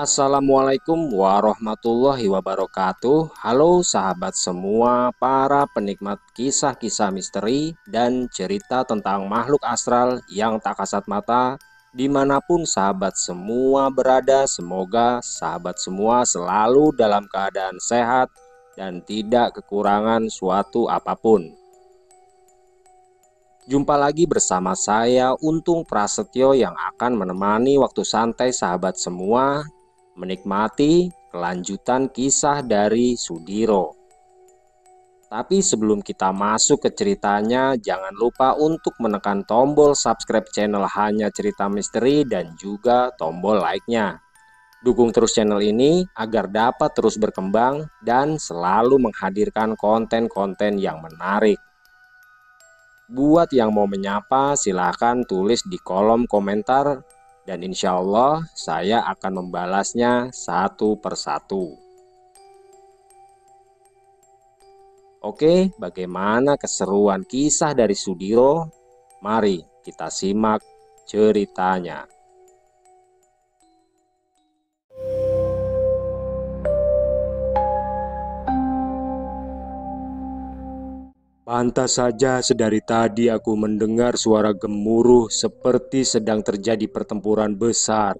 Assalamualaikum warahmatullahi wabarakatuh. Halo sahabat semua, para penikmat kisah-kisah misteri dan cerita tentang makhluk astral yang tak kasat mata. Dimanapun sahabat semua berada, semoga sahabat semua selalu dalam keadaan sehat dan tidak kekurangan suatu apapun. Jumpa lagi bersama saya Untung Prasetyo yang akan menemani waktu santai sahabat semua menikmati kelanjutan kisah dari Sudiro. Tapi sebelum kita masuk ke ceritanya, jangan lupa untuk menekan tombol subscribe channel Hanya Cerita Misteri dan juga tombol like-nya. Dukung terus channel ini agar dapat terus berkembang dan selalu menghadirkan konten-konten yang menarik. Buat yang mau menyapa, silahkan tulis di kolom komentar dan insya Allah saya akan membalasnya satu persatu. Oke, bagaimana keseruan kisah dari Sudiro? Mari kita simak ceritanya. Pantas saja sedari tadi aku mendengar suara gemuruh seperti sedang terjadi pertempuran besar.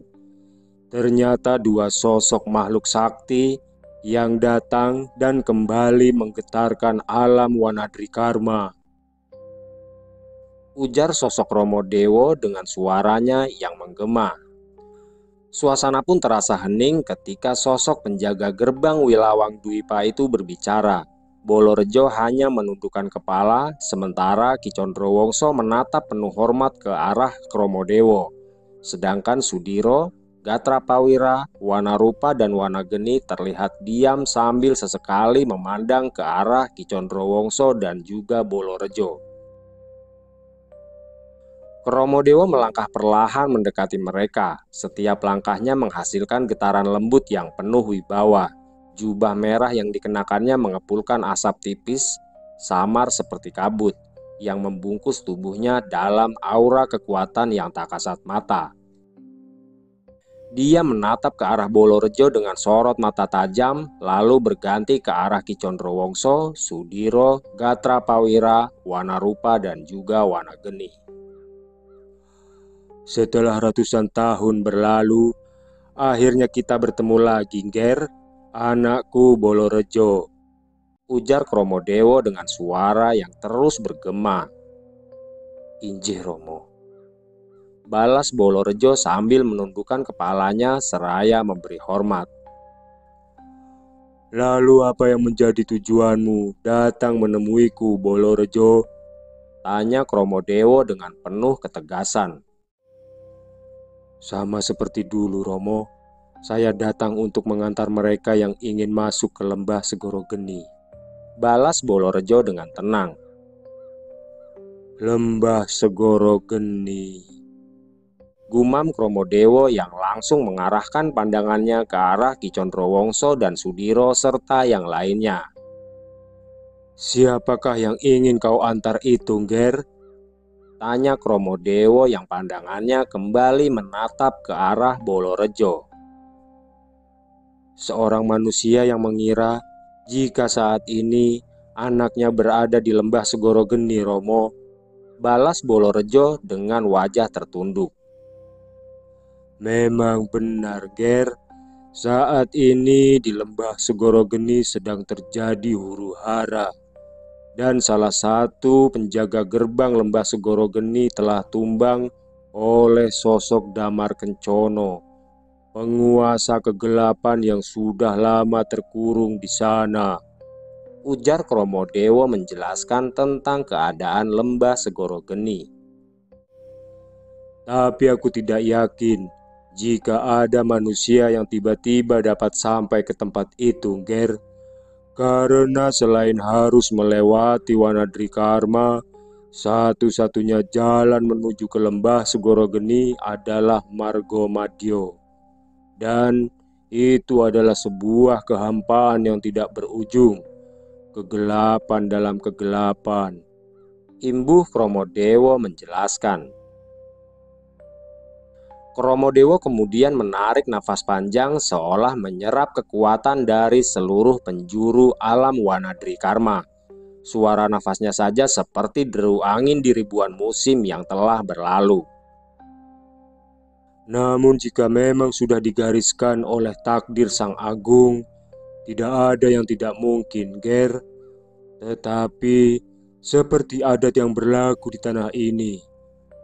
Ternyata dua sosok makhluk sakti yang datang dan kembali menggetarkan alam Wanadrikarma. Ujar sosok Romo Dewo dengan suaranya yang menggema. Suasana pun terasa hening ketika sosok penjaga gerbang Wilawang Dwipa itu berbicara. Bolorejo hanya menundukkan kepala, sementara Ki Condrowongso menatap penuh hormat ke arah Kromodewo. Sedangkan Sudiro, Gatrapawira, Wanarupa, dan Wanageni terlihat diam sambil sesekali memandang ke arah Ki Condrowongso dan juga Bolorejo. Kromodewo melangkah perlahan mendekati mereka. Setiap langkahnya menghasilkan getaran lembut yang penuh wibawa. Jubah merah yang dikenakannya mengepulkan asap tipis, samar seperti kabut, yang membungkus tubuhnya dalam aura kekuatan yang tak kasat mata. Dia menatap ke arah Bolorejo dengan sorot mata tajam, lalu berganti ke arah Ki Condrowongso, Sudiro, Gatrapawira, Wanarupa, dan juga Wanageni. Setelah ratusan tahun berlalu, akhirnya kita bertemu lagi, Nger, anakku Bolorejo, ujar Kromodewo dengan suara yang terus bergema. Injih Romo, balas Bolorejo sambil menundukkan kepalanya seraya memberi hormat. Lalu apa yang menjadi tujuanmu datang menemuiku, Bolorejo? Tanya Kromodewo dengan penuh ketegasan. Sama seperti dulu, Romo. Saya datang untuk mengantar mereka yang ingin masuk ke lembah Segoro Geni, balas Bolorejo dengan tenang. Lembah Segoro Geni, gumam Kromodewo yang langsung mengarahkan pandangannya ke arah Ki Condrowongso dan Sudiro serta yang lainnya. Siapakah yang ingin kau antar itu, Nger? Tanya Kromodewo yang pandangannya kembali menatap ke arah Bolorejo. Seorang manusia yang mengira jika saat ini anaknya berada di lembah Segoro Geni, Romo, balas Bolorejo dengan wajah tertunduk. Memang benar, Ger. Saat ini di lembah Segoro Geni sedang terjadi huru-hara, dan salah satu penjaga gerbang lembah Segoro Geni telah tumbang oleh sosok Damar Kencono, penguasa kegelapan yang sudah lama terkurung di sana, ujar Kromodewo menjelaskan tentang keadaan lembah Segoro Geni. Tapi aku tidak yakin jika ada manusia yang tiba-tiba dapat sampai ke tempat itu, Ger. Karena selain harus melewati Wanadrikarma, satu-satunya jalan menuju ke lembah Segoro Geni adalah Margomadyo. Dan itu adalah sebuah kehampaan yang tidak berujung. Kegelapan dalam kegelapan, imbuh Kromodewo menjelaskan. Kromodewo kemudian menarik nafas panjang seolah menyerap kekuatan dari seluruh penjuru alam Wanadri Karma. Suara nafasnya saja seperti deru angin di ribuan musim yang telah berlalu. Namun jika memang sudah digariskan oleh takdir Sang Agung, tidak ada yang tidak mungkin, Ger. Tetapi seperti adat yang berlaku di tanah ini,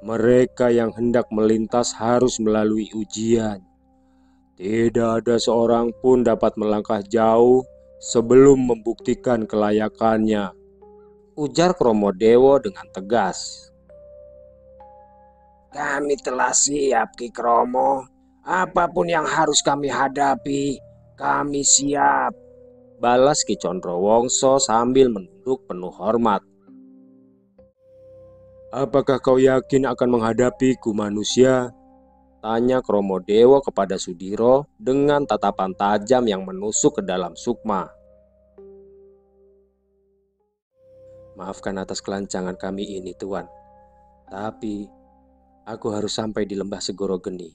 mereka yang hendak melintas harus melalui ujian. Tidak ada seorang pun dapat melangkah jauh sebelum membuktikan kelayakannya, ujar Kromodewo dengan tegas. Kami telah siap, Ki Kromo. Apapun yang harus kami hadapi, kami siap, balas Ki Condrowongso sambil menunduk penuh hormat. Apakah kau yakin akan menghadapiku, manusia? Tanya Kromodewo kepada Sudiro dengan tatapan tajam yang menusuk ke dalam sukma. Maafkan atas kelancangan kami ini, Tuan. Tapi aku harus sampai di lembah Segoro Geni,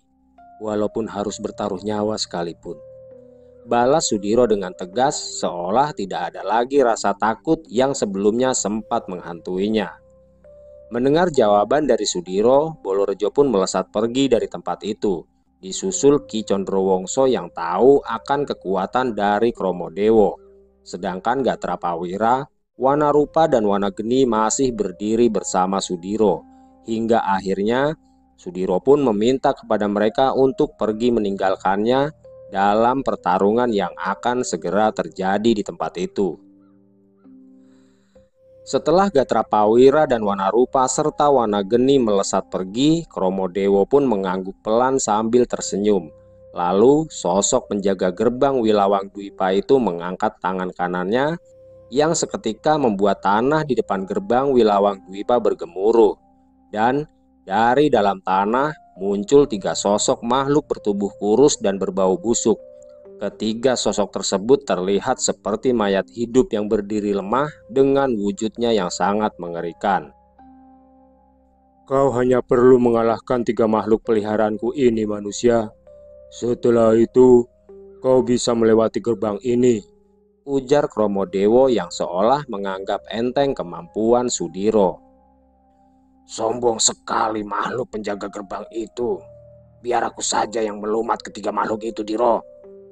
walaupun harus bertaruh nyawa sekalipun, balas Sudiro dengan tegas seolah tidak ada lagi rasa takut yang sebelumnya sempat menghantuinya. Mendengar jawaban dari Sudiro, Bolorejo pun melesat pergi dari tempat itu, disusul Ki Condrowongso yang tahu akan kekuatan dari Kromodewo. Sedangkan Gatrapawira, Wanarupa dan Wanageni masih berdiri bersama Sudiro. Hingga akhirnya Sudiro pun meminta kepada mereka untuk pergi meninggalkannya dalam pertarungan yang akan segera terjadi di tempat itu. Setelah Gatrapawira dan Wanarupa serta Wanageni melesat pergi, Kromodewo pun mengangguk pelan sambil tersenyum. Lalu sosok penjaga gerbang Wilawang Dwipa itu mengangkat tangan kanannya yang seketika membuat tanah di depan gerbang Wilawang Dwipa bergemuruh. Dan dari dalam tanah muncul 3 sosok makhluk bertubuh kurus dan berbau busuk. Ketiga sosok tersebut terlihat seperti mayat hidup yang berdiri lemah dengan wujudnya yang sangat mengerikan. Kau hanya perlu mengalahkan 3 makhluk peliharaanku ini, manusia. Setelah itu, kau bisa melewati gerbang ini, ujar Kromodewo yang seolah menganggap enteng kemampuan Sudiro. Sombong sekali makhluk penjaga gerbang itu. Biar aku saja yang melumat ketiga makhluk itu, Diro,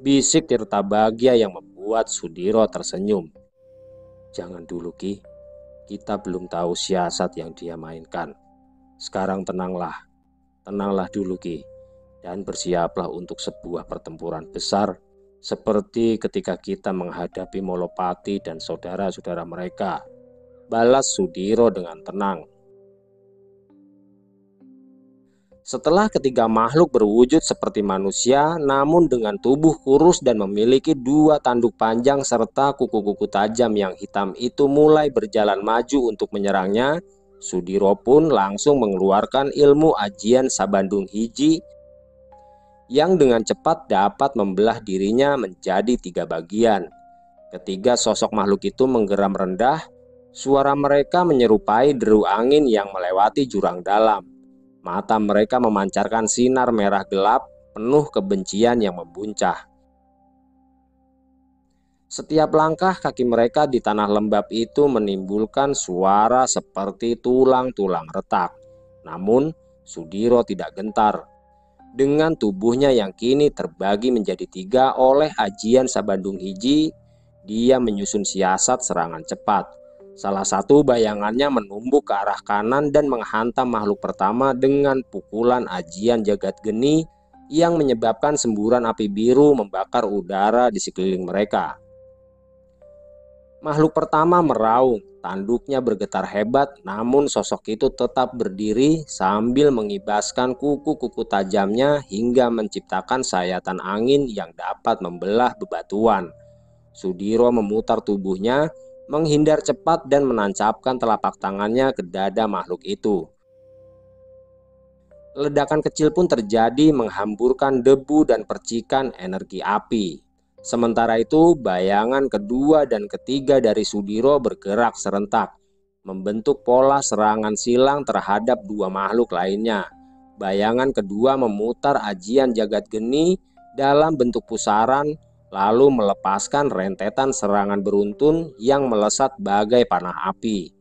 bisik Tirtabagya yang membuat Sudiro tersenyum. Jangan dulu, Ki. Kita belum tahu siasat yang dia mainkan. Sekarang tenanglah. Tenanglah dulu, Ki. Dan bersiaplah untuk sebuah pertempuran besar seperti ketika kita menghadapi Molopati dan saudara-saudara mereka, balas Sudiro dengan tenang. Setelah ketiga makhluk berwujud seperti manusia namun dengan tubuh kurus dan memiliki 2 tanduk panjang serta kuku-kuku tajam yang hitam itu mulai berjalan maju untuk menyerangnya, Sudiro pun langsung mengeluarkan ilmu ajian Sabandung Hiji yang dengan cepat dapat membelah dirinya menjadi 3 bagian. Ketiga sosok makhluk itu menggeram rendah, suara mereka menyerupai deru angin yang melewati jurang dalam. Mata mereka memancarkan sinar merah gelap penuh kebencian yang membuncah. Setiap langkah kaki mereka di tanah lembab itu menimbulkan suara seperti tulang-tulang retak. Namun Sudiro tidak gentar. Dengan tubuhnya yang kini terbagi menjadi 3 oleh ajian Sabandung Hiji, dia menyusun siasat serangan cepat. Salah satu bayangannya menumbuk ke arah kanan dan menghantam makhluk pertama dengan pukulan ajian Jagat Geni yang menyebabkan semburan api biru membakar udara di sekeliling mereka. Makhluk pertama meraung, tanduknya bergetar hebat, namun sosok itu tetap berdiri sambil mengibaskan kuku-kuku tajamnya hingga menciptakan sayatan angin yang dapat membelah bebatuan. Sudiro memutar tubuhnya, menghindar cepat dan menancapkan telapak tangannya ke dada makhluk itu. Ledakan kecil pun terjadi menghamburkan debu dan percikan energi api. Sementara itu, bayangan kedua dan ketiga dari Sudiro bergerak serentak, membentuk pola serangan silang terhadap 2 makhluk lainnya. bayangan kedua memutar ajian jagat geni dalam bentuk pusaran, lalu melepaskan rentetan serangan beruntun yang melesat bagai panah api.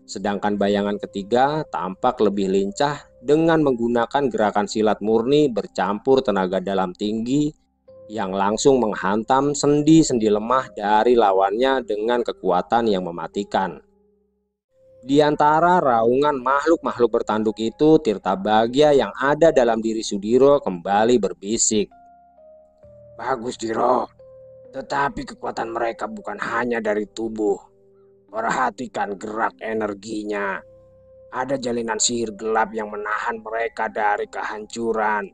Sedangkan bayangan ketiga tampak lebih lincah dengan menggunakan gerakan silat murni bercampur tenaga dalam tinggi yang langsung menghantam sendi-sendi lemah dari lawannya dengan kekuatan yang mematikan. Di antara raungan makhluk-makhluk bertanduk itu, Tirtabagya yang ada dalam diri Sudiro kembali berbisik. Bagus, Diro. Tetapi kekuatan mereka bukan hanya dari tubuh. Perhatikan gerak energinya. Ada jalinan sihir gelap yang menahan mereka dari kehancuran.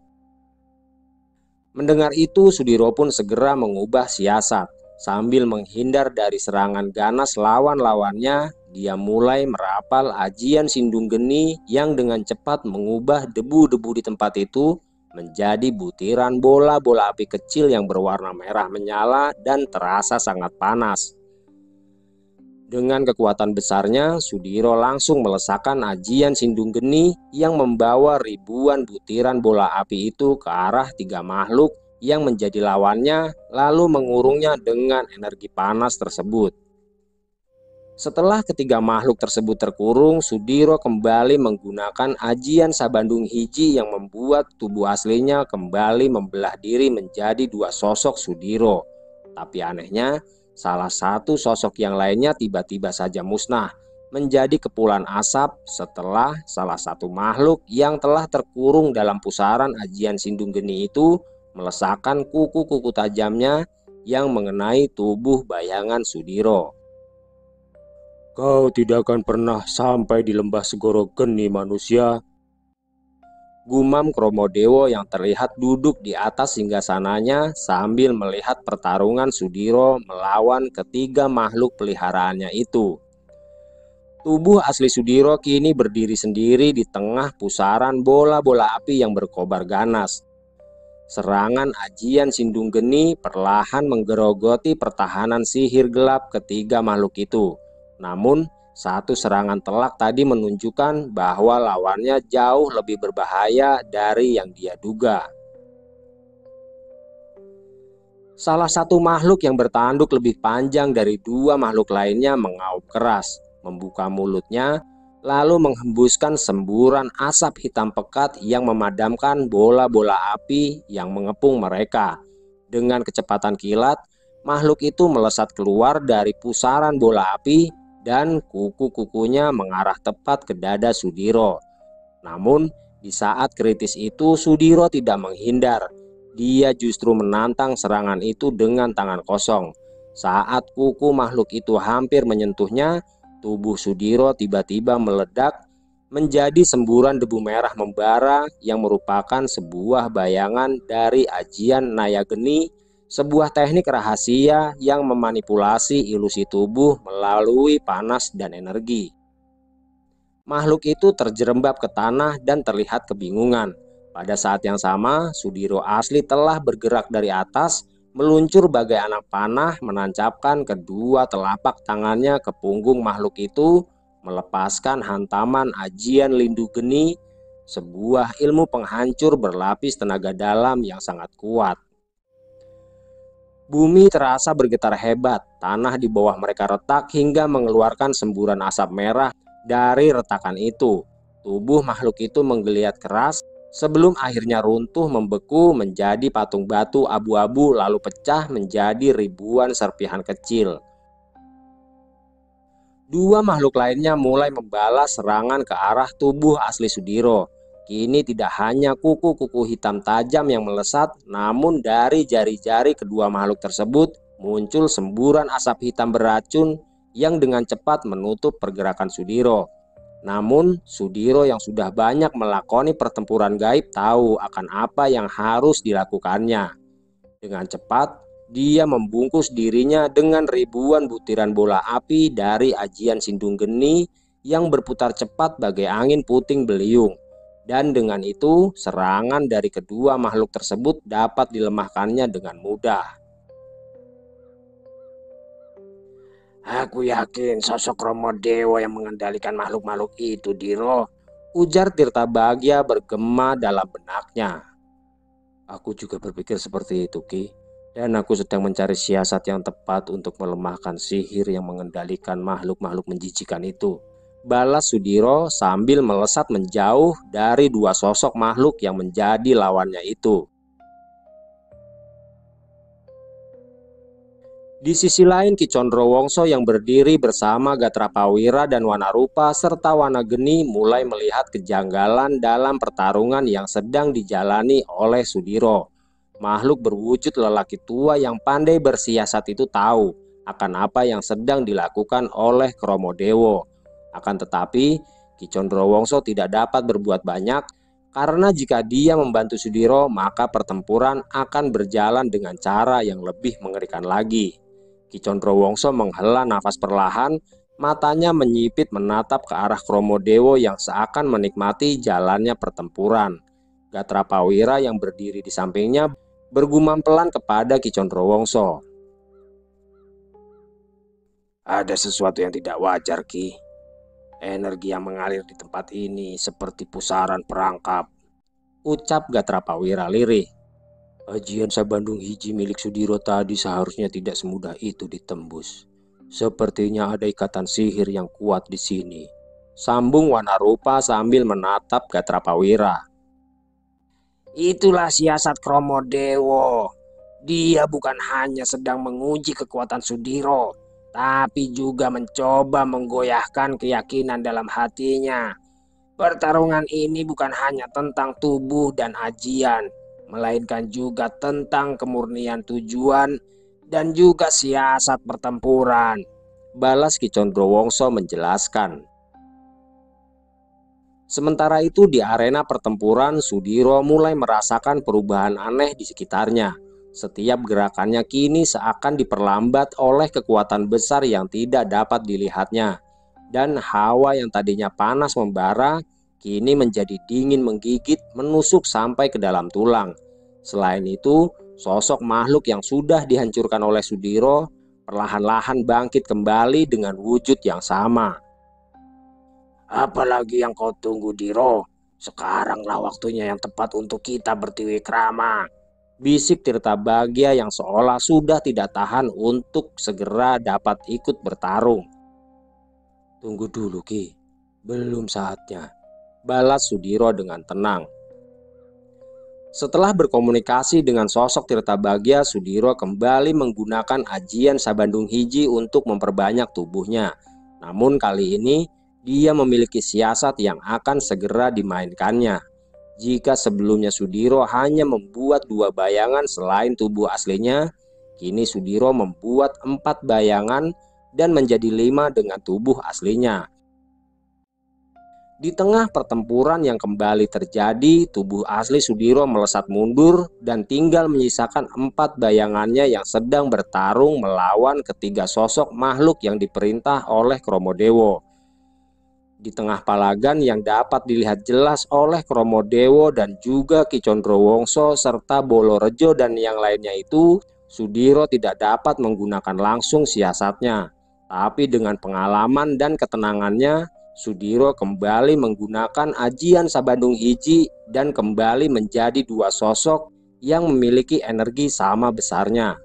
Mendengar itu, Sudiro pun segera mengubah siasat. Sambil menghindar dari serangan ganas lawan-lawannya, dia mulai merapal ajian Sindung Geni yang dengan cepat mengubah debu-debu di tempat itu menjadi butiran bola-bola api kecil yang berwarna merah menyala dan terasa sangat panas. Dengan kekuatan besarnya, Sudiro langsung melesakkan ajian Sindung Geni yang membawa ribuan butiran bola api itu ke arah tiga makhluk yang menjadi lawannya, lalu mengurungnya dengan energi panas tersebut. Setelah ketiga makhluk tersebut terkurung, Sudiro kembali menggunakan ajian Sabandung Hiji yang membuat tubuh aslinya kembali membelah diri menjadi dua sosok Sudiro. Tapi anehnya, salah satu sosok yang lainnya tiba-tiba saja musnah menjadi kepulan asap setelah salah satu makhluk yang telah terkurung dalam pusaran ajian Sindung Geni itu melesakkan kuku-kuku tajamnya yang mengenai tubuh bayangan Sudiro. Kau tidak akan pernah sampai di lembah Segoro Geni, manusia. Gumam Kromodewo yang terlihat duduk di atas singgasananya sambil melihat pertarungan Sudiro melawan ketiga makhluk peliharaannya itu. Tubuh asli Sudiro kini berdiri sendiri di tengah pusaran bola-bola api yang berkobar ganas. Serangan ajian Sindung Geni perlahan menggerogoti pertahanan sihir gelap ketiga makhluk itu. Namun, satu serangan telak tadi menunjukkan bahwa lawannya jauh lebih berbahaya dari yang dia duga. Salah satu makhluk yang bertanduk lebih panjang dari dua makhluk lainnya mengaup keras, membuka mulutnya, lalu menghembuskan semburan asap hitam pekat yang memadamkan bola-bola api yang mengepung mereka. Dengan kecepatan kilat, makhluk itu melesat keluar dari pusaran bola api dan kuku-kukunya mengarah tepat ke dada Sudiro. Namun, di saat kritis itu Sudiro tidak menghindar. Dia justru menantang serangan itu dengan tangan kosong. Saat kuku makhluk itu hampir menyentuhnya, tubuh Sudiro tiba-tiba meledak menjadi semburan debu merah membara yang merupakan sebuah bayangan dari ajian Nayageni, sebuah teknik rahasia yang memanipulasi ilusi tubuh melalui panas dan energi. Makhluk itu terjerembab ke tanah dan terlihat kebingungan. Pada saat yang sama, Sudiro asli telah bergerak dari atas, meluncur bagai anak panah, menancapkan kedua telapak tangannya ke punggung makhluk itu, melepaskan hantaman ajian Lindu Geni, sebuah ilmu penghancur berlapis tenaga dalam yang sangat kuat. Bumi terasa bergetar hebat, tanah di bawah mereka retak hingga mengeluarkan semburan asap merah dari retakan itu. Tubuh makhluk itu menggeliat keras sebelum akhirnya runtuh membeku menjadi patung batu abu-abu lalu pecah menjadi ribuan serpihan kecil. Dua makhluk lainnya mulai membalas serangan ke arah tubuh asli Sudiro. Kini tidak hanya kuku-kuku hitam tajam yang melesat, namun dari jari-jari kedua makhluk tersebut muncul semburan asap hitam beracun yang dengan cepat menutup pergerakan Sudiro. Namun, Sudiro yang sudah banyak melakoni pertempuran gaib tahu akan apa yang harus dilakukannya. Dengan cepat, dia membungkus dirinya dengan ribuan butiran bola api dari ajian Sindung Geni yang berputar cepat bagai angin puting beliung. Dan dengan itu, serangan dari kedua makhluk tersebut dapat dilemahkannya dengan mudah. Aku yakin sosok Romo Dewa yang mengendalikan makhluk-makhluk itu, Diro. Ujar Tirtabagya bergema dalam benaknya. Aku juga berpikir seperti itu, Ki. Dan aku sedang mencari siasat yang tepat untuk melemahkan sihir yang mengendalikan makhluk-makhluk menjijikan itu. Balas Sudiro sambil melesat menjauh dari dua sosok makhluk yang menjadi lawannya itu. Di sisi lain, Ki Condrowongso yang berdiri bersama Gatrapawira dan Wanarupa serta Wanageni mulai melihat kejanggalan dalam pertarungan yang sedang dijalani oleh Sudiro. Makhluk berwujud lelaki tua yang pandai bersiasat itu tahu akan apa yang sedang dilakukan oleh Kromodewo. Akan tetapi, Ki Condrowongso tidak dapat berbuat banyak karena jika dia membantu Sudiro, maka pertempuran akan berjalan dengan cara yang lebih mengerikan lagi. Ki Condrowongso menghela nafas perlahan, matanya menyipit menatap ke arah Kromodewo yang seakan menikmati jalannya pertempuran. Gatrapawira yang berdiri di sampingnya bergumam pelan kepada Ki Condrowongso. Ada sesuatu yang tidak wajar, Ki. Energi yang mengalir di tempat ini seperti pusaran perangkap, ucap Gatrapawira lirih. Ajian Sabandung Hiji milik Sudiro tadi seharusnya tidak semudah itu ditembus. Sepertinya ada ikatan sihir yang kuat di sini, sambung Wanarupa sambil menatap Gatrapawira. Itulah siasat Kromodewo. Dia bukan hanya sedang menguji kekuatan Sudiro, tapi juga mencoba menggoyahkan keyakinan dalam hatinya. Pertarungan ini bukan hanya tentang tubuh dan ajian, melainkan juga tentang kemurnian tujuan dan juga siasat pertempuran, balas Ki Condrowongso menjelaskan. Sementara itu di arena pertempuran, Sudiro mulai merasakan perubahan aneh di sekitarnya. Setiap gerakannya kini seakan diperlambat oleh kekuatan besar yang tidak dapat dilihatnya. Dan hawa yang tadinya panas membara, kini menjadi dingin menggigit, menusuk sampai ke dalam tulang. Selain itu, sosok makhluk yang sudah dihancurkan oleh Sudiro perlahan-lahan bangkit kembali dengan wujud yang sama. Apalagi yang kau tunggu, Diro? Sekaranglah waktunya yang tepat untuk kita bertiwikrama, bisik Tirtabagya yang seolah sudah tidak tahan untuk segera dapat ikut bertarung. Tunggu dulu, Ki. Belum saatnya, balas Sudiro dengan tenang. Setelah berkomunikasi dengan sosok Tirtabagya, Sudiro kembali menggunakan ajian Sabandung Hiji untuk memperbanyak tubuhnya. Namun kali ini, dia memiliki siasat yang akan segera dimainkannya. Jika sebelumnya Sudiro hanya membuat 2 bayangan selain tubuh aslinya, kini Sudiro membuat 4 bayangan dan menjadi 5 dengan tubuh aslinya. Di tengah pertempuran yang kembali terjadi, tubuh asli Sudiro melesat mundur dan tinggal menyisakan 4 bayangannya yang sedang bertarung melawan ketiga sosok makhluk yang diperintah oleh Kromodewo. Di tengah palagan yang dapat dilihat jelas oleh Kromodewo dan juga Ki Condrowongso serta Bolorejo dan yang lainnya itu, Sudiro tidak dapat menggunakan langsung siasatnya. Tapi dengan pengalaman dan ketenangannya, Sudiro kembali menggunakan ajian Sabandung Hiji dan kembali menjadi 2 sosok yang memiliki energi sama besarnya.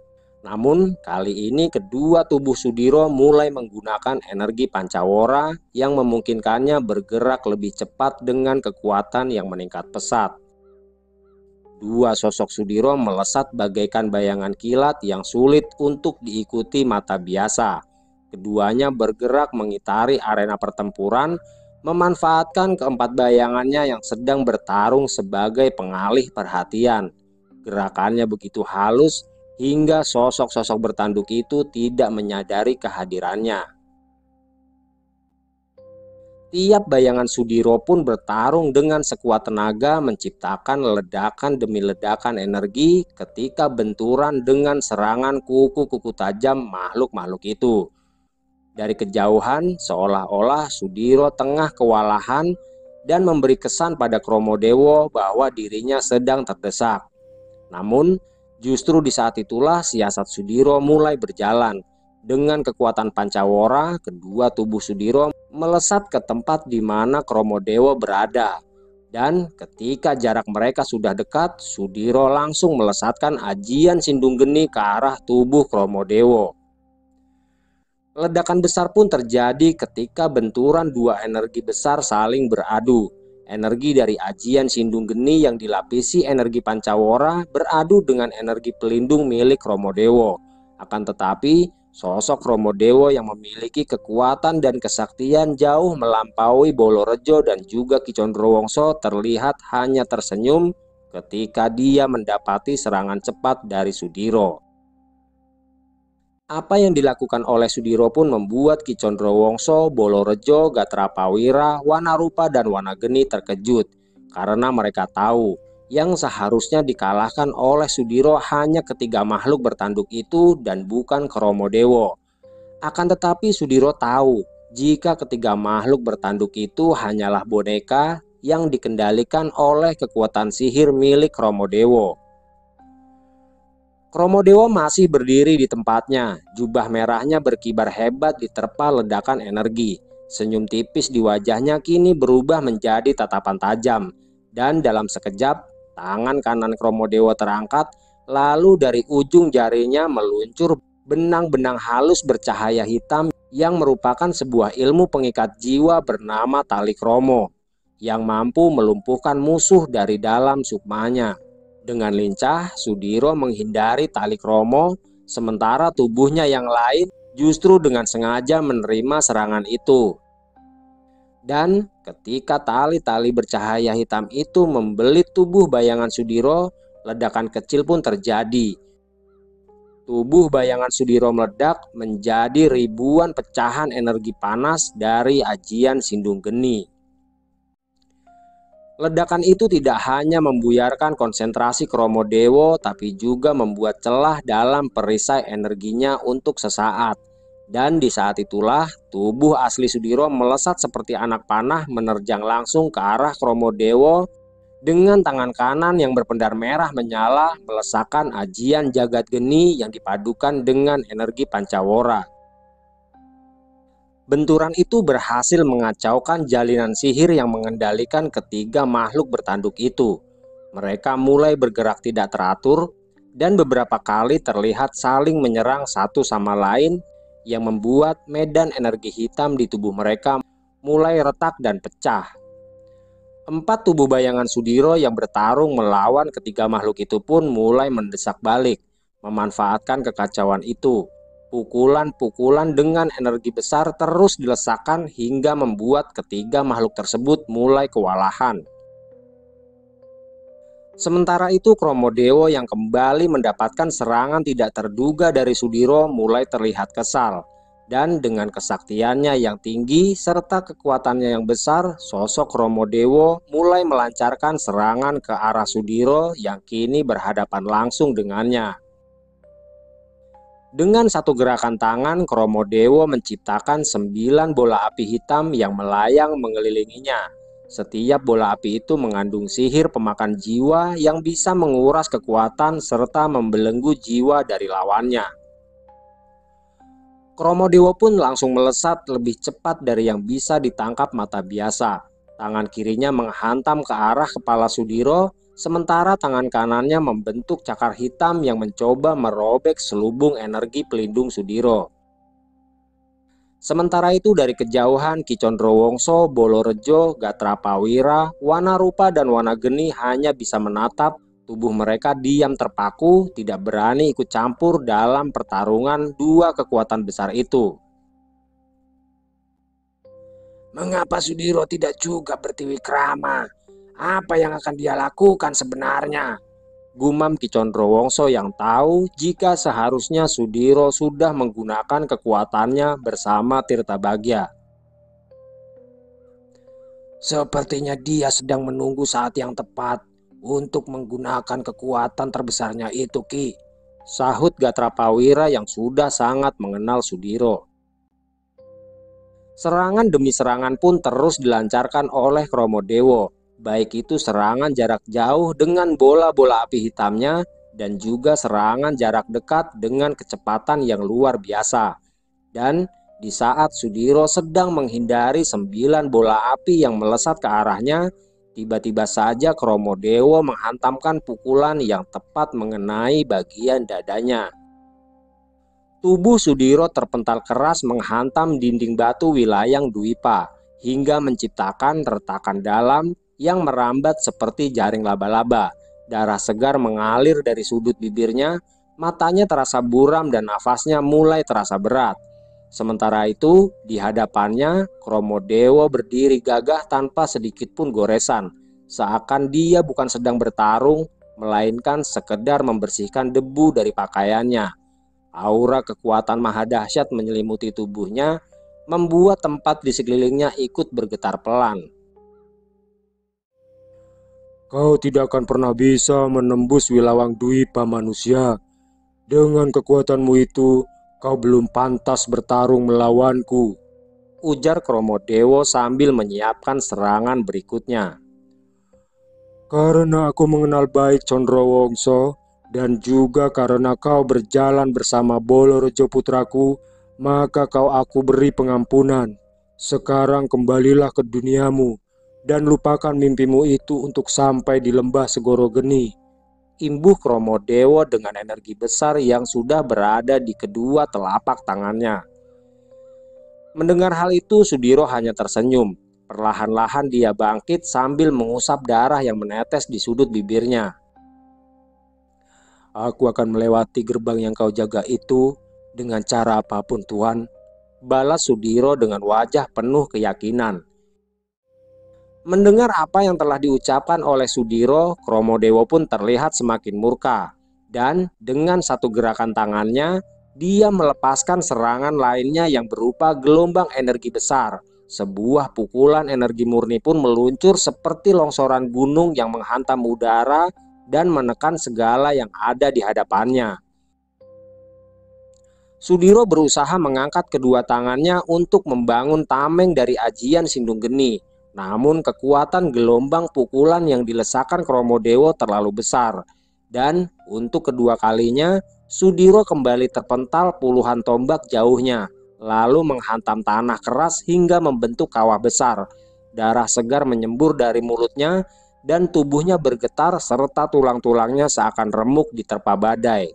Namun kali ini kedua tubuh Sudiro mulai menggunakan energi Pancawara yang memungkinkannya bergerak lebih cepat dengan kekuatan yang meningkat pesat. 2 sosok Sudiro melesat bagaikan bayangan kilat yang sulit untuk diikuti mata biasa. Keduanya bergerak mengitari arena pertempuran, memanfaatkan keempat bayangannya yang sedang bertarung sebagai pengalih perhatian. Gerakannya begitu halus hingga sosok-sosok bertanduk itu tidak menyadari kehadirannya. Tiap bayangan Sudiro pun bertarung dengan sekuat tenaga, menciptakan ledakan demi ledakan energi ketika benturan dengan serangan kuku-kuku tajam makhluk-makhluk itu. Dari kejauhan, seolah-olah Sudiro tengah kewalahan dan memberi kesan pada Kromodewo bahwa dirinya sedang terdesak. Namun, justru di saat itulah siasat Sudiro mulai berjalan. Dengan kekuatan Pancawara, kedua tubuh Sudiro melesat ke tempat di mana Kromodewo berada. Dan ketika jarak mereka sudah dekat, Sudiro langsung melesatkan ajian Sindung Geni ke arah tubuh Kromodewo. Ledakan besar pun terjadi ketika benturan dua energi besar saling beradu. Energi dari ajian Sindung Geni yang dilapisi energi Pancawara beradu dengan energi pelindung milik Kromodewo. Akan tetapi, sosok Kromodewo yang memiliki kekuatan dan kesaktian jauh melampaui Bolorejo dan juga Ki Condrowongso terlihat hanya tersenyum ketika dia mendapati serangan cepat dari Sudiro. Apa yang dilakukan oleh Sudiro pun membuat Ki Condrowongso, Bolorejo, Gatrapawira, Wanarupa, dan Wanageni terkejut karena mereka tahu yang seharusnya dikalahkan oleh Sudiro hanya ketiga makhluk bertanduk itu dan bukan Kromodewo. Akan tetapi Sudiro tahu jika ketiga makhluk bertanduk itu hanyalah boneka yang dikendalikan oleh kekuatan sihir milik Kromodewo. Kromodewo masih berdiri di tempatnya, jubah merahnya berkibar hebat diterpa ledakan energi. Senyum tipis di wajahnya kini berubah menjadi tatapan tajam. Dan dalam sekejap, tangan kanan Kromodewo terangkat, lalu dari ujung jarinya meluncur benang-benang halus bercahaya hitam yang merupakan sebuah ilmu pengikat jiwa bernama Tali Kromo, yang mampu melumpuhkan musuh dari dalam sukmanya. Dengan lincah, Sudiro menghindari Tali Kromo, sementara tubuhnya yang lain justru dengan sengaja menerima serangan itu. Dan ketika tali-tali bercahaya hitam itu membelit tubuh bayangan Sudiro, ledakan kecil pun terjadi. Tubuh bayangan Sudiro meledak menjadi ribuan pecahan energi panas dari ajian Sindung Geni. Ledakan itu tidak hanya membuyarkan konsentrasi Kromodewo, tapi juga membuat celah dalam perisai energinya untuk sesaat. Dan di saat itulah, tubuh asli Sudiro melesat seperti anak panah menerjang langsung ke arah Kromodewo. Dengan tangan kanan yang berpendar merah menyala, melesakkan ajian Jagat Geni yang dipadukan dengan energi Pancawara. Benturan itu berhasil mengacaukan jalinan sihir yang mengendalikan ketiga makhluk bertanduk itu. Mereka mulai bergerak tidak teratur dan beberapa kali terlihat saling menyerang satu sama lain yang membuat medan energi hitam di tubuh mereka mulai retak dan pecah. 4 tubuh bayangan Sudiro yang bertarung melawan ketiga makhluk itu pun mulai mendesak balik, memanfaatkan kekacauan itu. Pukulan-pukulan dengan energi besar terus dilesakkan hingga membuat ketiga makhluk tersebut mulai kewalahan. Sementara itu Kromodewo yang kembali mendapatkan serangan tidak terduga dari Sudiro mulai terlihat kesal. Dan dengan kesaktiannya yang tinggi serta kekuatannya yang besar, sosok Kromodewo mulai melancarkan serangan ke arah Sudiro yang kini berhadapan langsung dengannya. Dengan satu gerakan tangan, Kromodewo menciptakan 9 bola api hitam yang melayang mengelilinginya. Setiap bola api itu mengandung sihir pemakan jiwa yang bisa menguras kekuatan serta membelenggu jiwa dari lawannya. Kromodewo pun langsung melesat lebih cepat dari yang bisa ditangkap mata biasa. Tangan kirinya menghantam ke arah kepala Sudiro, sementara tangan kanannya membentuk cakar hitam yang mencoba merobek selubung energi pelindung Sudiro. Sementara itu dari kejauhan Ki Condrowongso, Bolorejo, Gatrapawira, Wanarupa, dan Wanageni hanya bisa menatap. Tubuh mereka diam terpaku, tidak berani ikut campur dalam pertarungan dua kekuatan besar itu. Mengapa Sudiro tidak juga bertiwikrama? Apa yang akan dia lakukan sebenarnya? Gumam Ki Condrowongso yang tahu jika seharusnya Sudiro sudah menggunakan kekuatannya bersama Tirtabagya. Sepertinya dia sedang menunggu saat yang tepat untuk menggunakan kekuatan terbesarnya itu, Ki. Sahut Gatrapawira yang sudah sangat mengenal Sudiro. Serangan demi serangan pun terus dilancarkan oleh Kromodewo. Baik itu serangan jarak jauh dengan bola-bola api hitamnya dan juga serangan jarak dekat dengan kecepatan yang luar biasa. Dan di saat Sudiro sedang menghindari 9 bola api yang melesat ke arahnya, tiba-tiba saja Kromodewo menghantamkan pukulan yang tepat mengenai bagian dadanya. Tubuh Sudiro terpental keras menghantam dinding batu wilayang Dwipa hingga menciptakan retakan dalam yang merambat seperti jaring laba-laba. Darah segar mengalir dari sudut bibirnya, matanya terasa buram dan nafasnya mulai terasa berat. Sementara itu, di hadapannya, Kromodewo berdiri gagah tanpa sedikit pun goresan, seakan dia bukan sedang bertarung, melainkan sekedar membersihkan debu dari pakaiannya. Aura kekuatan maha dahsyat menyelimuti tubuhnya, membuat tempat di sekelilingnya ikut bergetar pelan. Kau tidak akan pernah bisa menembus Wilawang Dwipa manusia. Dengan kekuatanmu itu, kau belum pantas bertarung melawanku, ujar Kromodewo sambil menyiapkan serangan berikutnya. Karena aku mengenal baik Condrowongso, dan juga karena kau berjalan bersama Bolorejo putraku, maka aku beri pengampunan. Sekarang kembalilah ke duniamu, dan lupakan mimpimu itu untuk sampai di lembah Segoro Geni, imbuh Kromodewo dengan energi besar yang sudah berada di kedua telapak tangannya. Mendengar hal itu, Sudiro hanya tersenyum. Perlahan-lahan dia bangkit sambil mengusap darah yang menetes di sudut bibirnya. Aku akan melewati gerbang yang kau jaga itu dengan cara apapun, Tuan, balas Sudiro dengan wajah penuh keyakinan. Mendengar apa yang telah diucapkan oleh Sudiro, Kromodewo pun terlihat semakin murka. Dan dengan satu gerakan tangannya, dia melepaskan serangan lainnya yang berupa gelombang energi besar. Sebuah pukulan energi murni pun meluncur seperti longsoran gunung yang menghantam udara dan menekan segala yang ada di hadapannya. Sudiro berusaha mengangkat kedua tangannya untuk membangun tameng dari ajian Sindung Geni. Namun kekuatan gelombang pukulan yang dilesakkan Kromodewo terlalu besar. Dan untuk kedua kalinya, Sudiro kembali terpental puluhan tombak jauhnya, lalu menghantam tanah keras hingga membentuk kawah besar. Darah segar menyembur dari mulutnya, dan tubuhnya bergetar serta tulang-tulangnya seakan remuk diterpa badai.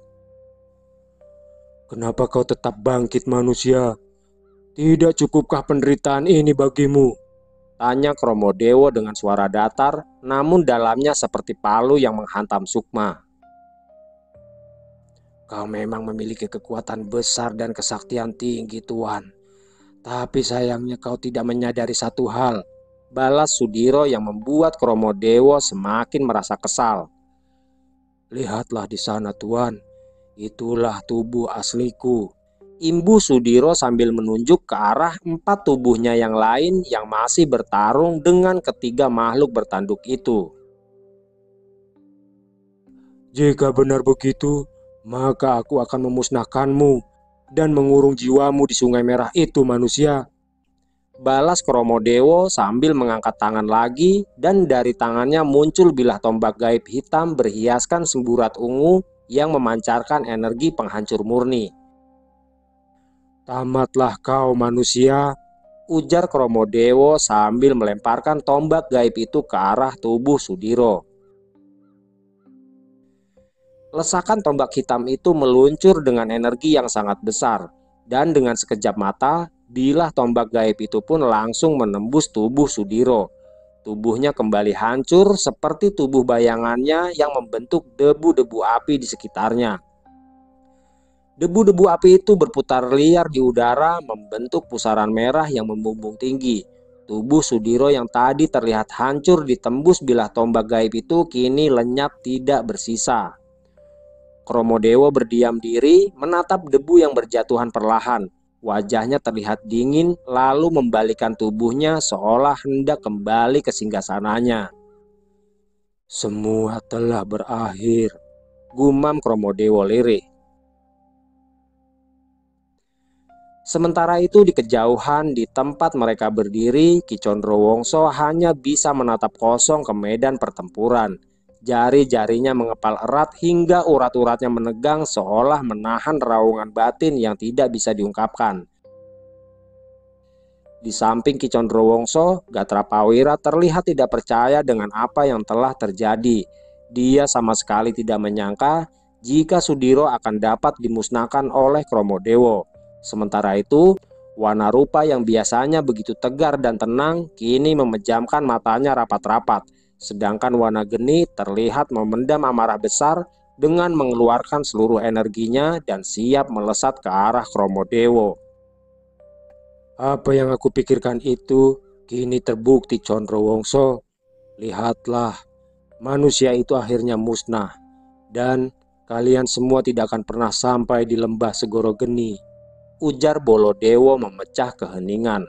Kenapa kau tetap bangkit, manusia? Tidak cukupkah penderitaan ini bagimu? Tanya Kromodewo dengan suara datar, namun dalamnya seperti palu yang menghantam sukma. Kau memang memiliki kekuatan besar dan kesaktian tinggi, Tuan. Tapi sayangnya kau tidak menyadari satu hal, balas Sudiro yang membuat Kromodewo semakin merasa kesal. Lihatlah di sana, Tuan. Itulah tubuh asliku, imbuh Sudiro sambil menunjuk ke arah 4 tubuhnya yang lain yang masih bertarung dengan ketiga makhluk bertanduk itu. Jika benar begitu, maka aku akan memusnahkanmu dan mengurung jiwamu di Sungai Merah itu, manusia, balas Kromodewo sambil mengangkat tangan lagi, dan dari tangannya muncul bilah tombak gaib hitam berhiaskan semburat ungu yang memancarkan energi penghancur murni. Tamatlah kau, manusia, ujar Kromodewo sambil melemparkan tombak gaib itu ke arah tubuh Sudiro. Lesakan tombak hitam itu meluncur dengan energi yang sangat besar, dan dengan sekejap mata, bilah tombak gaib itu pun langsung menembus tubuh Sudiro. Tubuhnya kembali hancur seperti tubuh bayangannya yang membentuk debu-debu api di sekitarnya. Debu-debu api itu berputar liar di udara membentuk pusaran merah yang membumbung tinggi. Tubuh Sudiro yang tadi terlihat hancur ditembus bilah tombak gaib itu kini lenyap tidak bersisa. Kromodewo berdiam diri menatap debu yang berjatuhan perlahan. Wajahnya terlihat dingin lalu membalikkan tubuhnya seolah hendak kembali ke singgasananya. Semua telah berakhir, gumam Kromodewo lirih. Sementara itu di kejauhan di tempat mereka berdiri, Ki Condrowongso hanya bisa menatap kosong ke medan pertempuran. Jari-jarinya mengepal erat hingga urat-uratnya menegang seolah menahan raungan batin yang tidak bisa diungkapkan. Di samping Ki Condrowongso, Gatra Prawira terlihat tidak percaya dengan apa yang telah terjadi. Dia sama sekali tidak menyangka jika Sudiro akan dapat dimusnahkan oleh Kromodewo. Sementara itu, Wanarupa yang biasanya begitu tegar dan tenang kini memejamkan matanya rapat-rapat. Sedangkan Wanageni terlihat memendam amarah besar dengan mengeluarkan seluruh energinya dan siap melesat ke arah Kromodewo. Apa yang aku pikirkan itu kini terbukti, Condrowongso. Lihatlah, manusia itu akhirnya musnah, dan kalian semua tidak akan pernah sampai di lembah Segoro Geni, ujar Bolodewo memecah keheningan.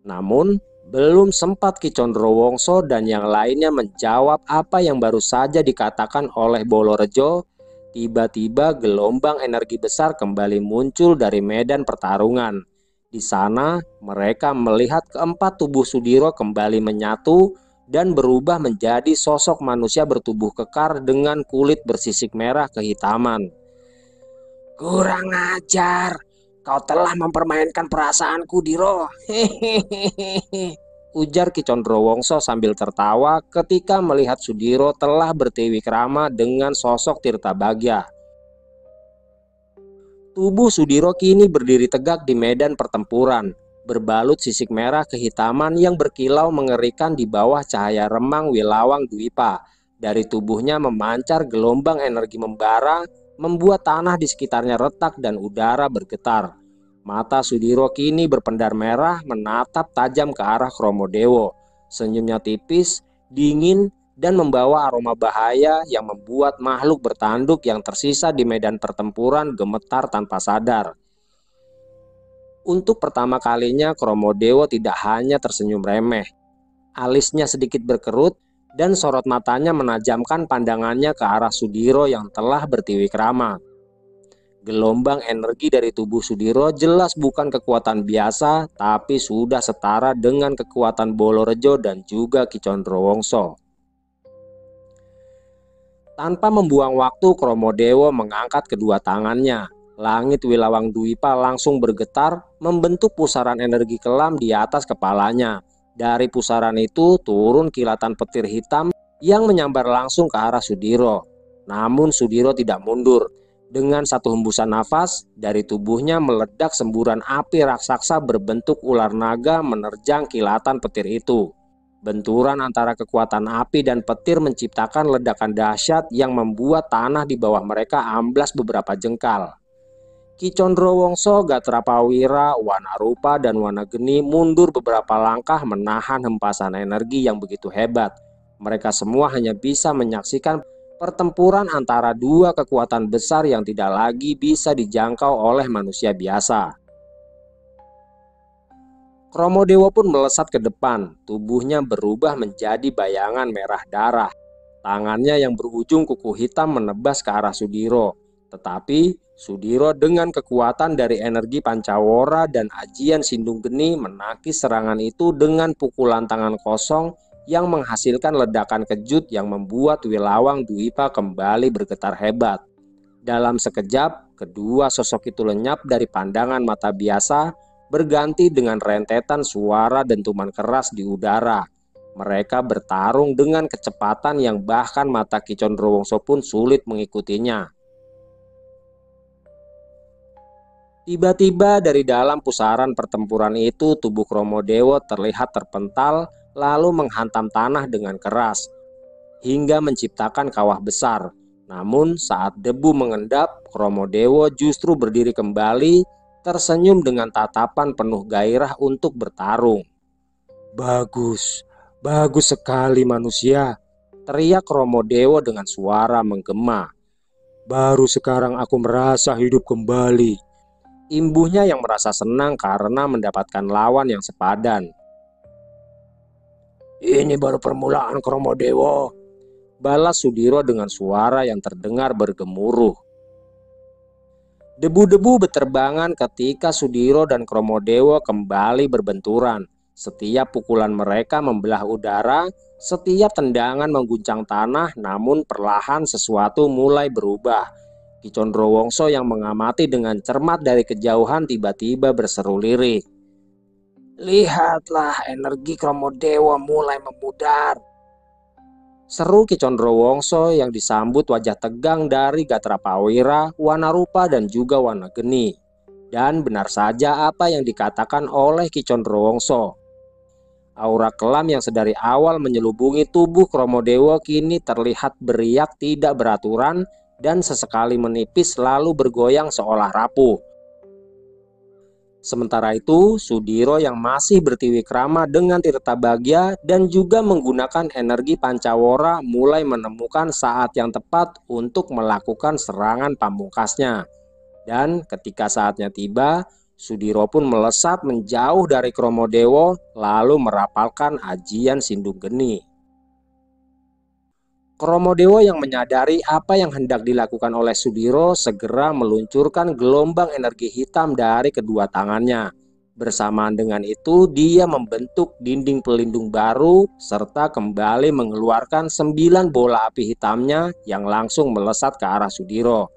Namun, belum sempat Ki Condrowongso dan yang lainnya menjawab apa yang baru saja dikatakan oleh Bolorejo, tiba-tiba gelombang energi besar kembali muncul dari medan pertarungan. Di sana, mereka melihat keempat tubuh Sudiro kembali menyatu dan berubah menjadi sosok manusia bertubuh kekar dengan kulit bersisik merah kehitaman. Kurang ajar, kau telah mempermainkan perasaanku, Diro. Hehehe, ujar Ki Condrowongso sambil tertawa ketika melihat Sudiro telah bertiwikrama dengan sosok Tirtabagya. Tubuh Sudiro kini berdiri tegak di medan pertempuran, berbalut sisik merah kehitaman yang berkilau mengerikan di bawah cahaya remang Wilawang Dwipa. Dari tubuhnya memancar gelombang energi membara, membuat tanah di sekitarnya retak dan udara bergetar. Mata Sudiro kini berpendar merah menatap tajam ke arah Kromodewo. Senyumnya tipis, dingin, dan membawa aroma bahaya yang membuat makhluk bertanduk yang tersisa di medan pertempuran gemetar tanpa sadar. Untuk pertama kalinya Kromodewo tidak hanya tersenyum remeh. Alisnya sedikit berkerut dan sorot matanya menajamkan pandangannya ke arah Sudiro yang telah bertiwikrama. Gelombang energi dari tubuh Sudiro jelas bukan kekuatan biasa, tapi sudah setara dengan kekuatan Bolorejo dan juga Ki Condrowongso. Tanpa membuang waktu, Kromodewo mengangkat kedua tangannya. Langit Wilawang Dwipa langsung bergetar, membentuk pusaran energi kelam di atas kepalanya. Dari pusaran itu turun kilatan petir hitam yang menyambar langsung ke arah Sudiro. Namun Sudiro tidak mundur. Dengan satu hembusan nafas, dari tubuhnya meledak semburan api raksasa berbentuk ular naga menerjang kilatan petir itu. Benturan antara kekuatan api dan petir menciptakan ledakan dahsyat yang membuat tanah di bawah mereka amblas beberapa jengkal. Ki Condrowongso, Gatra Prawira, Wanarupa, dan Wanageni mundur beberapa langkah menahan hempasan energi yang begitu hebat. Mereka semua hanya bisa menyaksikan pertempuran antara dua kekuatan besar yang tidak lagi bisa dijangkau oleh manusia biasa. Kromodewo pun melesat ke depan, tubuhnya berubah menjadi bayangan merah darah. Tangannya yang berujung kuku hitam menebas ke arah Sudiro. Tetapi Sudiro dengan kekuatan dari energi Pancawara dan ajian Sindung Geni menangkis serangan itu dengan pukulan tangan kosong yang menghasilkan ledakan kejut yang membuat Wilawang Dwipa kembali bergetar hebat. Dalam sekejap, kedua sosok itu lenyap dari pandangan mata biasa, berganti dengan rentetan suara dentuman keras di udara. Mereka bertarung dengan kecepatan yang bahkan mata Ki Condrowongso pun sulit mengikutinya. Tiba-tiba dari dalam pusaran pertempuran itu tubuh Kromodewo terlihat terpental lalu menghantam tanah dengan keras hingga menciptakan kawah besar. Namun saat debu mengendap, Kromodewo justru berdiri kembali, tersenyum dengan tatapan penuh gairah untuk bertarung. Bagus, bagus sekali manusia, teriak Kromodewo dengan suara menggema. Baru sekarang aku merasa hidup kembali. Imbuhnya yang merasa senang karena mendapatkan lawan yang sepadan. Ini baru permulaan, Kromodewo, balas Sudiro dengan suara yang terdengar bergemuruh. Debu-debu beterbangan ketika Sudiro dan Kromodewo kembali berbenturan. Setiap pukulan mereka membelah udara, setiap tendangan mengguncang tanah, namun perlahan sesuatu mulai berubah. Ki Condrowongso yang mengamati dengan cermat dari kejauhan tiba-tiba berseru lirik. Lihatlah, energi Kromodewa mulai memudar. Seru Ki Condrowongso yang disambut wajah tegang dari Gatrapawira, Wanarupa dan juga Wanageni. Dan benar saja apa yang dikatakan oleh Ki Condrowongso. Aura kelam yang sedari awal menyelubungi tubuh Kromodewa kini terlihat beriak tidak beraturan dan sesekali menipis lalu bergoyang seolah rapuh. Sementara itu, Sudiro yang masih bertiwikrama dengan Tirtabagya dan juga menggunakan energi Pancawara mulai menemukan saat yang tepat untuk melakukan serangan pamungkasnya. Dan ketika saatnya tiba, Sudiro pun melesat menjauh dari Kromodewa lalu merapalkan ajian Sindung Geni. Kromodewa yang menyadari apa yang hendak dilakukan oleh Sudiro segera meluncurkan gelombang energi hitam dari kedua tangannya. Bersamaan dengan itu, dia membentuk dinding pelindung baru serta kembali mengeluarkan 9 bola api hitamnya yang langsung melesat ke arah Sudiro.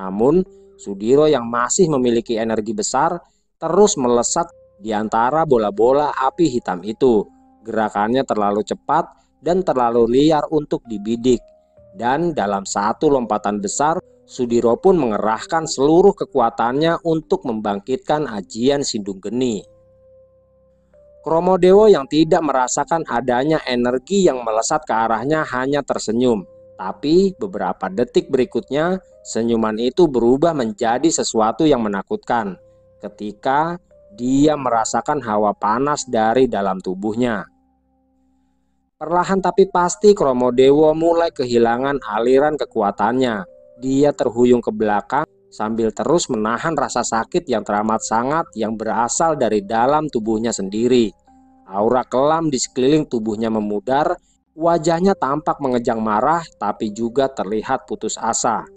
Namun, Sudiro yang masih memiliki energi besar terus melesat di antara bola-bola api hitam itu. Gerakannya terlalu cepat dan terlalu liar untuk dibidik. Dan dalam satu lompatan besar, Sudiro pun mengerahkan seluruh kekuatannya untuk membangkitkan ajian Sindung Geni. Kromodewa yang tidak merasakan adanya energi yang melesat ke arahnya hanya tersenyum. Tapi beberapa detik berikutnya, senyuman itu berubah menjadi sesuatu yang menakutkan ketika dia merasakan hawa panas dari dalam tubuhnya. Perlahan tapi pasti Kromodewa mulai kehilangan aliran kekuatannya. Dia terhuyung ke belakang sambil terus menahan rasa sakit yang teramat sangat yang berasal dari dalam tubuhnya sendiri. Aura kelam di sekeliling tubuhnya memudar, wajahnya tampak mengejang marah tapi juga terlihat putus asa.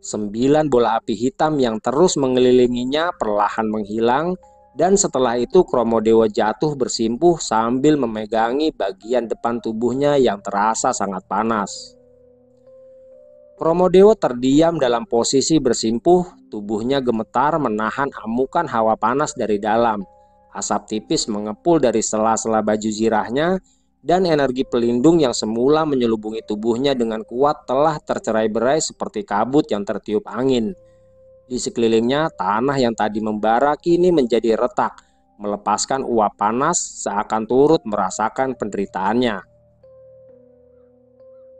9 bola api hitam yang terus mengelilinginya perlahan menghilang. Dan setelah itu Kromodewa jatuh bersimpuh sambil memegangi bagian depan tubuhnya yang terasa sangat panas. Kromodewa terdiam dalam posisi bersimpuh, tubuhnya gemetar menahan amukan hawa panas dari dalam. Asap tipis mengepul dari sela-sela baju zirahnya dan energi pelindung yang semula menyelubungi tubuhnya dengan kuat telah tercerai-berai seperti kabut yang tertiup angin. Di sekelilingnya, tanah yang tadi membara kini menjadi retak, melepaskan uap panas seakan turut merasakan penderitaannya.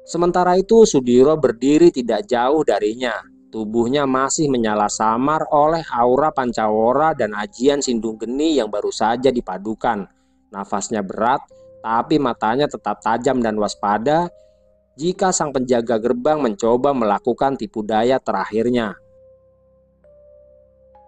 Sementara itu, Sudiro berdiri tidak jauh darinya. Tubuhnya masih menyala samar oleh aura Pancawara dan ajian Sindung Geni yang baru saja dipadukan. Nafasnya berat, tapi matanya tetap tajam dan waspada jika sang penjaga gerbang mencoba melakukan tipu daya terakhirnya.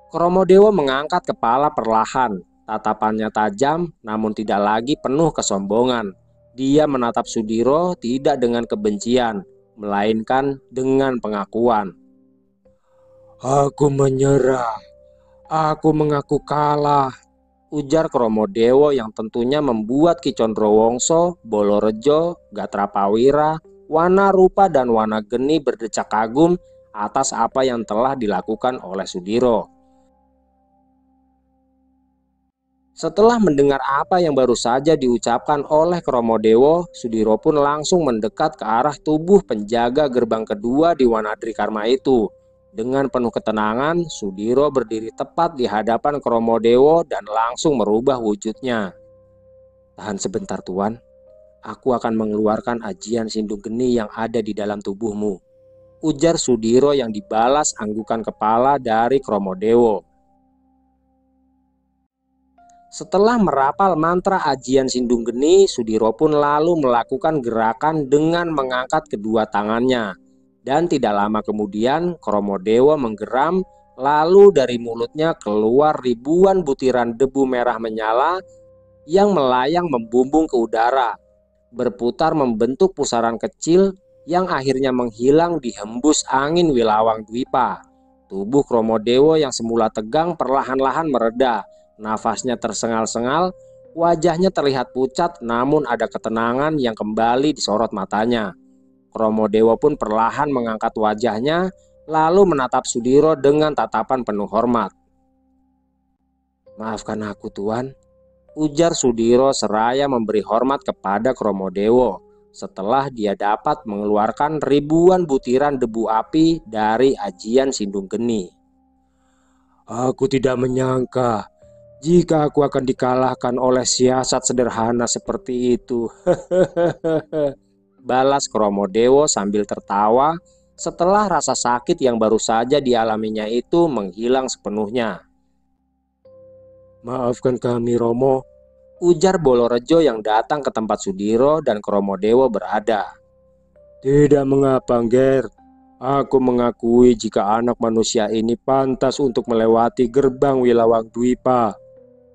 Kromodewa mengangkat kepala perlahan, tatapannya tajam namun tidak lagi penuh kesombongan. Dia menatap Sudiro tidak dengan kebencian, melainkan dengan pengakuan. Aku menyerah. Aku mengaku kalah. Ujar Kromodewa yang tentunya membuat Ki Condrowongso, Bolorejo, Gatrapawira, Wanarupa dan Wanageni berdecak kagum atas apa yang telah dilakukan oleh Sudiro. Setelah mendengar apa yang baru saja diucapkan oleh Kromodewa, Sudiro pun langsung mendekat ke arah tubuh penjaga gerbang kedua di Wanadri Karma itu. Dengan penuh ketenangan, Sudiro berdiri tepat di hadapan Kromodewa dan langsung merubah wujudnya. Tahan sebentar Tuan, aku akan mengeluarkan ajian Sindung Geni yang ada di dalam tubuhmu. Ujar Sudiro yang dibalas anggukan kepala dari Kromodewa. Setelah merapal mantra ajian Sindung Geni, Sudiro pun lalu melakukan gerakan dengan mengangkat kedua tangannya. Dan tidak lama kemudian Kromodewa menggeram, lalu dari mulutnya keluar ribuan butiran debu merah menyala yang melayang membumbung ke udara, berputar membentuk pusaran kecil yang akhirnya menghilang di hembus angin Wilawang Dwipa. Tubuh Kromodewa yang semula tegang perlahan-lahan mereda. Nafasnya tersengal-sengal, wajahnya terlihat pucat namun ada ketenangan yang kembali disorot matanya. Kromodewa pun perlahan mengangkat wajahnya lalu menatap Sudiro dengan tatapan penuh hormat. "Maafkan aku, Tuan," ujar Sudiro seraya memberi hormat kepada Kromodewo setelah dia dapat mengeluarkan ribuan butiran debu api dari ajian Sindung Geni. "Aku tidak menyangka jika aku akan dikalahkan oleh siasat sederhana seperti itu." Balas Kromodewo sambil tertawa setelah rasa sakit yang baru saja dialaminya itu menghilang sepenuhnya. "Maafkan kami, Romo," ujar Bolorejo yang datang ke tempat Sudiro dan Kromodewo berada. "Tidak mengapa, Ngger. Aku mengakui jika anak manusia ini pantas untuk melewati gerbang Wilawang Dwipa,"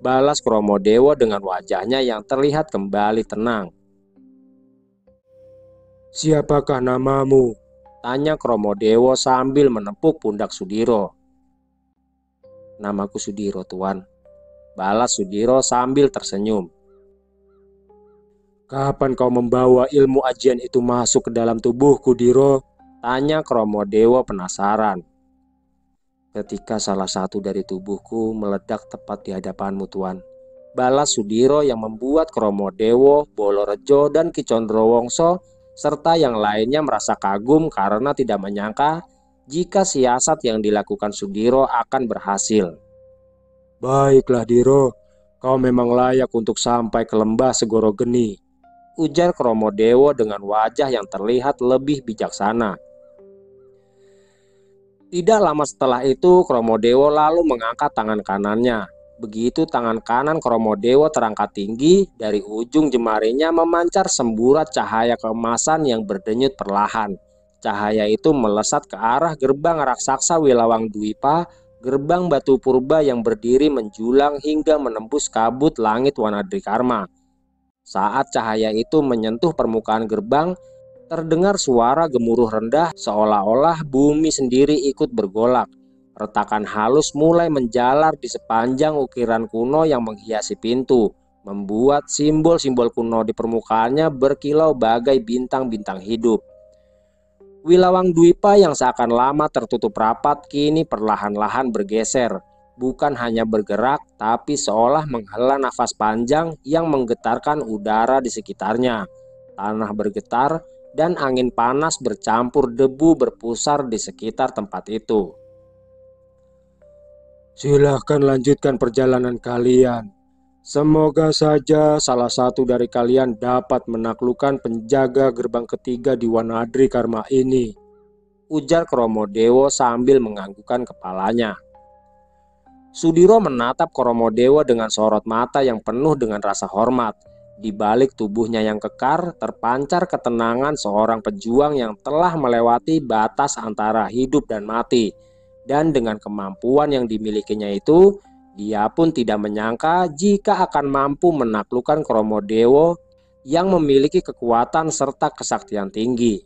balas Kromodewo dengan wajahnya yang terlihat kembali tenang. "Siapakah namamu?" tanya Kromodewo sambil menepuk pundak Sudiro. "Namaku Sudiro, Tuan," balas Sudiro sambil tersenyum. "Kapan kau membawa ilmu ajian itu masuk ke dalam tubuhku, Diro?" tanya Kromodewo penasaran. "Ketika salah satu dari tubuhku meledak tepat di hadapanmu, Tuan," balas Sudiro yang membuat Kromodewo, Bolorejo, dan Ki Condrowongso serta yang lainnya merasa kagum karena tidak menyangka jika siasat yang dilakukan Sudiro akan berhasil. "Baiklah, Diro, kau memang layak untuk sampai ke lembah Segoro Geni," ujar Kromodewo dengan wajah yang terlihat lebih bijaksana. Tidak lama setelah itu, Kromodewo lalu mengangkat tangan kanannya. Begitu tangan kanan Kromodewo terangkat tinggi, dari ujung jemarinya memancar semburat cahaya keemasan yang berdenyut perlahan. Cahaya itu melesat ke arah gerbang raksasa Wilawang Dwipa, gerbang batu purba yang berdiri menjulang hingga menembus kabut langit Wanadrikarma. Saat cahaya itu menyentuh permukaan gerbang, terdengar suara gemuruh rendah seolah-olah bumi sendiri ikut bergolak. Retakan halus mulai menjalar di sepanjang ukiran kuno yang menghiasi pintu, membuat simbol-simbol kuno di permukaannya berkilau bagai bintang-bintang hidup. Wilawang Dwipa yang seakan lama tertutup rapat kini perlahan-lahan bergeser, bukan hanya bergerak tapi seolah menghela nafas panjang yang menggetarkan udara di sekitarnya. Tanah bergetar dan angin panas bercampur debu berpusar di sekitar tempat itu. "Silahkan lanjutkan perjalanan kalian. Semoga saja salah satu dari kalian dapat menaklukkan penjaga gerbang ketiga di Wanadrikarma ini," ujar Kromodewo sambil menganggukkan kepalanya. Sudiro menatap Kromodewo dengan sorot mata yang penuh dengan rasa hormat. Di balik tubuhnya yang kekar, terpancar ketenangan seorang pejuang yang telah melewati batas antara hidup dan mati. Dan dengan kemampuan yang dimilikinya itu, dia pun tidak menyangka jika akan mampu menaklukkan Kromodewo yang memiliki kekuatan serta kesaktian tinggi.